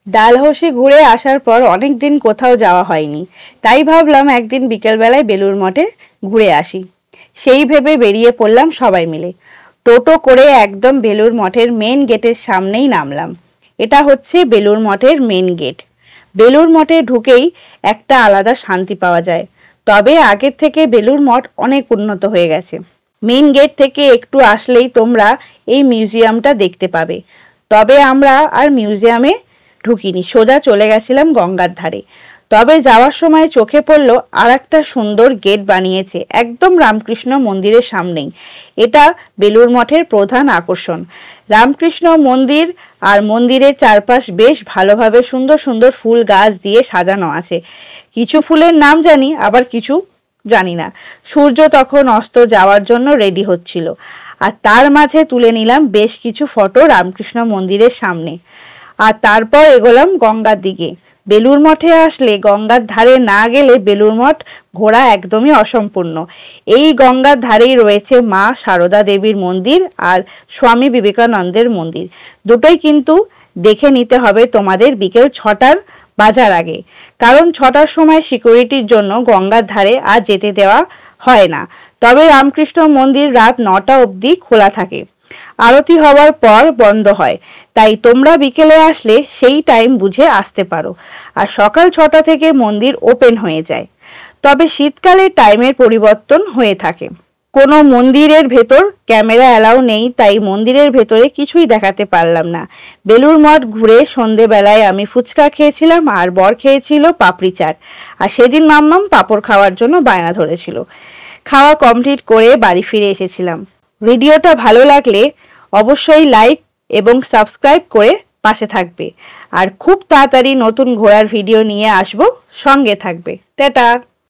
ডালহৌসি ঘুরে আসার পর অনেক দিন কোথাও যাওয়া হয়নি, তাই ভাবলাম একদিন বিকেলবেলায় বেলুড় মঠে ঘুরে আসি। সেই ভেবে বেরিয়ে পড়লাম সবাই মিলে। টোটো করে একদম বেলুড় মঠের মেন গেটের সামনেই নামলাম। এটা হচ্ছে বেলুড় মঠের মেন গেট। বেলুড় মঠে ঢুকেই একটা আলাদা শান্তি পাওয়া যায়। তবে আগের থেকে বেলুড় মঠ অনেক উন্নত হয়ে গেছে। মেন গেট থেকে একটু আসলেই তোমরা এই মিউজিয়ামটা দেখতে পাবে। তবে আমরা আর মিউজিয়ামে ঢুকিনি, সোজা চলে গেছিলাম গঙ্গার ধারে। তবে যাওয়ার সময় চোখে পড়লো আর একটা সুন্দর গেট বানিয়েছে একদম রামকৃষ্ণ মন্দিরের সামনেই। এটা বেলুড় মঠের প্রধান আকর্ষণ। রামকৃষ্ণ মন্দির আর মন্দিরের চারপাশ বেশ ভালোভাবে সুন্দর সুন্দর ফুল গাছ দিয়ে সাজানো আছে। কিছু ফুলের নাম জানি, আবার কিছু জানি না। সূর্য তখন অস্ত যাওয়ার জন্য রেডি হচ্ছিল, আর তার মাঝে তুলে নিলাম বেশ কিছু ফটো রামকৃষ্ণ মন্দিরের সামনে। আর তারপর এগোলাম গঙ্গার দিকে। বেলুড় মঠে আসলে গঙ্গার ধারে না গেলে বেলুড় মঠ ঘোরা একদমই অসম্পূর্ণ। এই গঙ্গার ধারেই রয়েছে মা সারদা দেবীর মন্দির আর স্বামী বিবেকানন্দের মন্দির। দুটোই কিন্তু দেখে নিতে হবে তোমাদের বিকেল 6টার বাজার আগে, কারণ 6টার সময় সিকিউরিটির জন্য গঙ্গার ধারে আর যেতে দেওয়া হয় না। তবে রামকৃষ্ণ মন্দির রাত 9টা অবধি খোলা থাকে, আরতি হওয়ার পর বন্ধ হয়। তাই তোমরা বিকেলে আসলে সেই টাইম বুঝে আসতে পারো। আর সকাল 6টা থেকে মন্দির ওপেন হয়ে যায়। তবে শীতকালে টাইমের পরিবর্তন হয়ে থাকে। কোনো মন্দিরের ভেতর ক্যামেরা অ্যালাউ নেই, তাই মন্দিরের ভেতরে কিছুই দেখাতে পারলাম না। বেলুড় মঠ ঘুরে সন্ধেবেলায় আমি ফুচকা খেয়েছিলাম আর বর খেয়েছিল পাপড়ি চাট। আর সেদিন মাম্মাম পাঁপড় খাওয়ার জন্য বায়না ধরেছিল। খাওয়া কমপ্লিট করে বাড়ি ফিরে এসেছিলাম। ভিডিওটা ভালো লাগলে অবশ্যই লাইক এবং সাবস্ক্রাইব করে পাশে থাকবে। আর খুব তাড়াতাড়ি নতুন ঘোরার ভিডিও নিয়ে আসবো, সঙ্গে থাকবে। টাটা।